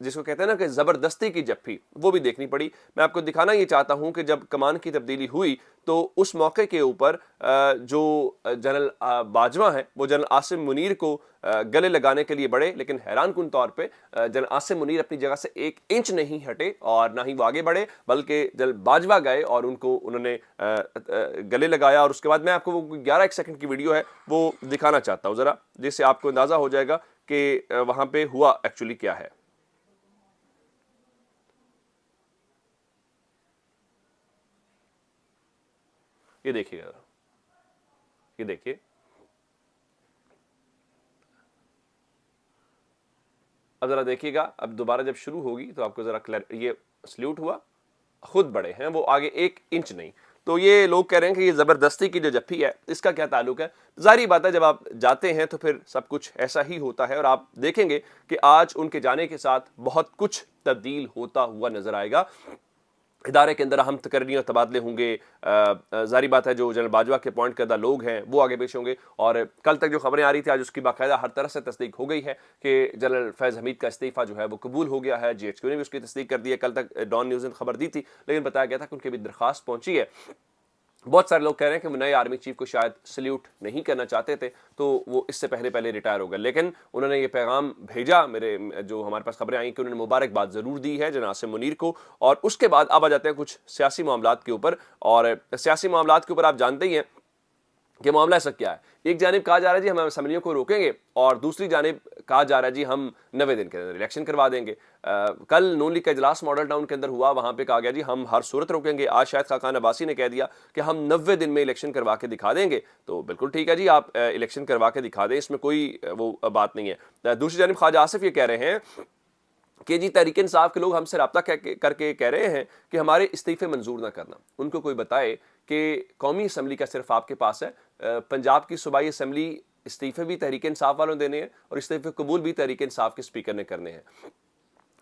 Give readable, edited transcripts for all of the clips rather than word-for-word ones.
جس کو کہتے ہیں نا کہ زبردستی کی جپھی، وہ بھی دیکھنی پڑی۔ میں آپ کو دکھانا یہ چاہتا ہوں کہ جب کمان کی تبدیلی ہوئی تو اس موقع کے اوپر جو جنرل باجوہ ہیں وہ جنرل عاصم منیر کو گلے لگانے کے لیے بڑھے، لیکن حیران کن طور پہ جنرل عاصم منیر اپنی جگہ سے 1 انچ نہیں ہٹے اور نہ ہی وہ آگے بڑھے، بلکہ جنرل باجوہ گئے اور انہوں نے گلے لگایا۔ اور اس کے بعد میں آپ کو وہ 11 سیکنڈ کی ویڈیو ہے وہ دکھانا چاہتا ہوں ذرا، جس سے آپ کو اندازہ ہو جائے گا کہ وہاں پہ ہوا ایکچولی کیا ہے۔ یہ دیکھیے گا، یہ دیکھیے، اب ذرا دیکھیے گا، اب دوبارہ جب شروع ہوگی تو آپ کو ذرا یہ سلیوٹ ہوا، خود بڑے ہیں وہ، آگے 1 انچ نہیں۔ تو یہ لوگ کہہ رہے ہیں کہ یہ زبردستی کی جو جپھی ہے اس کا کیا تعلق ہے؟ ظاہری بات ہے جب آپ جاتے ہیں تو پھر سب کچھ ایسا ہی ہوتا ہے، اور آپ دیکھیں گے کہ آج ان کے جانے کے ساتھ بہت کچھ تبدیل ہوتا ہوا نظر آئے گا۔ ادارے کے اندر اہم تقرریاں اور تبادلے ہوں گے، ظاہری بات ہے جو جنرل باجوہ کے اپوائنٹ کردہ لوگ ہیں وہ آگے پیش ہوں گے، اور کل تک جو خبریں آ رہی تھی آج اس کی باقاعدہ ہر طرح سے تصدیق ہو گئی ہے کہ جنرل فیض حمید کا استعفیٰ جو ہے وہ قبول ہو گیا ہے۔ جی ایچ کیو نے بھی اس کی تصدیق کر دی ہے، کل تک ڈان نیوز نے خبر دی تھی لیکن بتایا گیا تھا کہ ان کی بھی درخواست پہنچی ہے۔ بہت سارے لوگ کہہ رہے ہیں کہ وہ نئے آرمی چیف کو شاید سلیوٹ نہیں کرنا چاہتے تھے تو وہ اس سے پہلے ریٹائر ہو گئے، لیکن انہوں نے یہ پیغام بھیجا، میرے جو ہمارے پاس خبریں آئیں کہ انہوں نے مبارکباد ضرور دی ہے جنرل عاصم منیر کو۔ اور اس کے بعد اب آ جاتے ہیں کچھ سیاسی معاملات کے اوپر، اور سیاسی معاملات کے اوپر آپ جانتے ہی ہیں کہ معاملہ ایسا کیا ہے۔ ایک جانب کہا جا رہا ہے جی ہم اسمبلیوں کو روکیں گے، اور دوسری جانب کہا جا رہا ہے جی ہم 90 دن کے اندر الیکشن کروا دیں گے۔ کل نون لیگ کا اجلاس ماڈل ٹاؤن کے اندر ہوا، وہاں پہ کہا گیا جی ہم ہر صورت روکیں گے۔ آج شاید خاقان عباسی نے کہہ دیا کہ ہم 90 دن میں الیکشن کروا کے دکھا دیں گے، تو بالکل ٹھیک ہے جی آپ الیکشن کروا کے دکھا دیں، اس میں کوئی وہ بات نہیں ہے۔ دوسری جانب خواجہ آصف یہ کہہ رہے ہیں کہ جی تحریک انصاف کے لوگ ہم سے رابطہ کر کے کہہ رہے ہیں کہ ہمارے استعفے منظور نہ کرنا۔ ان کو کوئی بتائے کہ قومی اسمبلی کا صرف آپ کے پاس ہے، پنجاب کی صوبائی اسمبلی استعفے بھی تحریک انصاف والوں دینے ہیں اور استعفے قبول بھی تحریک انصاف کے اسپیکر نے کرنے ہیں۔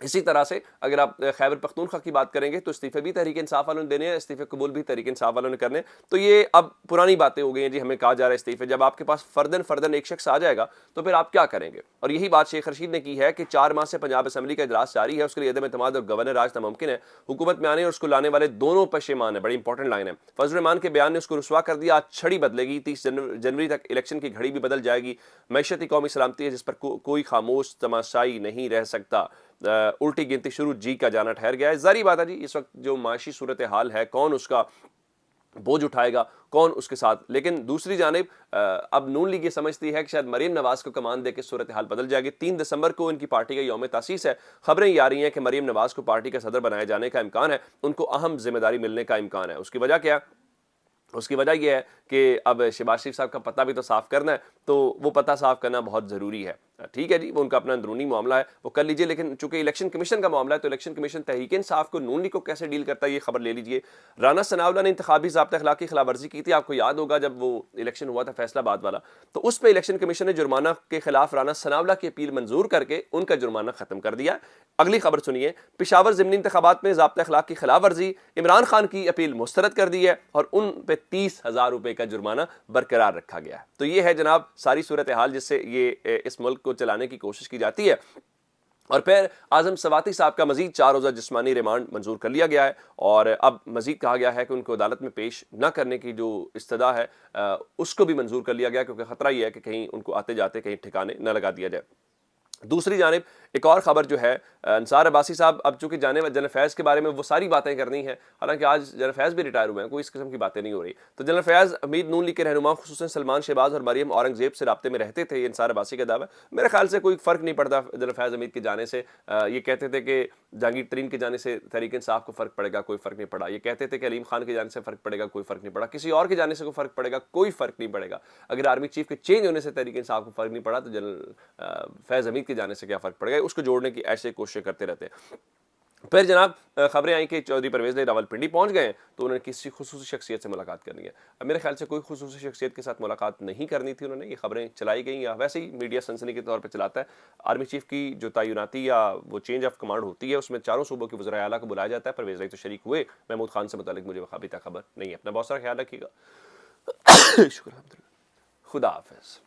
اسی طرح سے اگر آپ خیبر پختونخوا کی بات کریں گے تو استعفے بھی تحریک انصاف والوں نے دینے ہیں، استعفے قبول بھی تحریک انصاف والوں نے کرنے ہیں۔ تو یہ اب پرانی باتیں ہو گئی ہیں جی ہمیں کہا جا رہا ہے استعفے، جب آپ کے پاس فردن ایک شخص آ جائے گا تو پھر آپ کیا کریں گے؟ اور یہی بات شیخ رشید نے کی ہے کہ 4 ماہ سے پنجاب اسمبلی کا اجلاس جاری ہے، اس کے لیے عدم اعتماد اور گورنر راج ناممکن ہے، حکومت میں آنے اور اس کو لانے والے دونوں پشیمان ہیں۔ بڑی امپورٹنٹ لائن ہے، فضل الرحمان کے بیان نے اس کو رسوا کر دیا۔ آج چھڑی بدلے گی، 30 جنوری تک الیکشن کی گھڑی بھی بدل جائے گی۔ معیشتی قومی سلامتی ہے جس پر کوئی خاموش تماشائی نہیں رہ سکتا، الٹی گنتی شروع، جی کا جانا ٹھہر گیا ہے۔ ظاہری بات ہے جی اس وقت جو معاشی صورتحال ہے کون اس کا بوجھ اٹھائے گا، کون اس کے ساتھ؟ لیکن دوسری جانب اب نون لیگ یہ سمجھتی ہے کہ شاید مریم نواز کو کمان دے کے صورتحال بدل جائے گی۔ 3 دسمبر کو ان کی پارٹی کا یوم تاسیس ہے، خبریں یہ آ رہی ہیں کہ مریم نواز کو پارٹی کا صدر بنائے جانے کا امکان ہے، ان کو اہم ذمہ داری ملنے کا امکان ہے۔ اس کی وجہ کیا ہے؟ اس کی وجہ یہ ہے کہ اب شہباز شریف صاحب کا پتہ بھی تو صاف کرنا ہے، تو وہ پتہ صاف کرنا بہت ضروری ہے۔ ٹھیک ہے جی وہ ان کا اپنا اندرونی معاملہ ہے وہ کر لیجئے، لیکن چونکہ الیکشن کمیشن کا معاملہ ہے تو الیکشن کمیشن تحریک انصاف کو نون لیگ کو کیسے ڈیل کرتا ہے یہ خبر لے لیجئے۔ رانا ثناءاللہ نے انتخابی ضابطہ اخلاق کی خلاف ورزی کی تھی، آپ کو یاد ہوگا جب وہ الیکشن ہوا تھا فیصلہ آباد والا، تو اس پہ الیکشن کمیشن نے جرمانہ کے خلاف رانا ثناءاللہ کی اپیل منظور کر کے ان کا جرمانہ ختم کر دیا۔ اگلی خبر سنیے، پشاور ضمنی انتخابات میں ضابطہ اخلاق کی خلاف ورزی، عمران خان کی اپیل مسترد کر دی ہے اور ان پہ 30,000 روپے کا جرمانہ برقرار رکھا گیا ہے۔ تو یہ ہے جناب ساری صورتحال جس سے یہ اس ملک کو چلانے کی کوشش کی جاتی ہے۔ اور پھر اعظم سواتی صاحب کا مزید 4 روزہ جسمانی ریمانڈ منظور کر لیا گیا ہے، اور اب مزید کہا گیا ہے کہ ان کو عدالت میں پیش نہ کرنے کی جو استدعا ہے اس کو بھی منظور کر لیا گیا، کیونکہ خطرہ یہ ہے کہ کہیں ان کو آتے جاتے کہیں ٹھکانے نہ لگا دیا جائے۔ دوسری جانب ایک اور خبر جو ہے، انصار عباسی صاحب اب چونکہ جنرل فیض کے بارے میں وہ ساری باتیں کرنی ہیں، حالانکہ آج جنرل فیض بھی ریٹائر ہوئے ہیں، کوئی اس قسم کی باتیں نہیں ہو رہی۔ تو جنرل فیض حمید نون لیگ کے رہنما خصوصاً سلمان شہباز اور مریم اورنگزیب سے رابطے میں رہتے تھے، یہ انصار عباسی کا دعویٰ ہے۔ میرے خیال سے کوئی فرق نہیں پڑتا جنرل فیض حمید کے جانے سے۔ یہ کہتے تھے کہ جہانگیر ترین کے جانے سے تحریک انصاف کو فرق پڑے گا، کوئی فرق نہیں پڑا۔ یہ کہتے تھے کہ علیم خان کے جانے سے فرق پڑے گا، کوئی فرق نہیں پڑا۔ کسی اور کے جانے سے کوئی فرق پڑے گا، کوئی فرق نہیں پڑے گا۔ اگر آرمی چیف کے چینج ہونے سے تحریک انصاف کو فرق نہیں پڑا تو جنرل فیض حمید کے جانے سے کیا فرق پڑے گا؟ اس کو جوڑنے کی ایسے کوششیں کرتے رہتے ہیں۔ پھر جناب خبریں آئیں کہ چودھری پرویز راولپنڈی پہنچ گئے ہیں تو انہوں نے کسی خصوصی شخصیت سے ملاقات کرنی ہے۔ اب میرے خیال سے کوئی خصوصی شخصیت کے ساتھ ملاقات نہیں کرنی تھی انہوں نے، یہ خبریں چلائی گئیں یا ویسے ہی میڈیا سنسنی کے طور پہ چلاتا ہے۔ آرمی چیف کی جو تعیناتی یا وہ چینج آف کمانڈ ہوتی ہے اس میں 4 صوبوں کے وزرائے اعلیٰ کو بلایا جاتا ہے، پرویز رائی تو شریک ہوئے، محمود خان سے متعلق مجھے ابھی تک خبر نہیں ہے۔ اپنا بہت سارا خیال رکھیے گا۔ شکریہ، خدا حافظ۔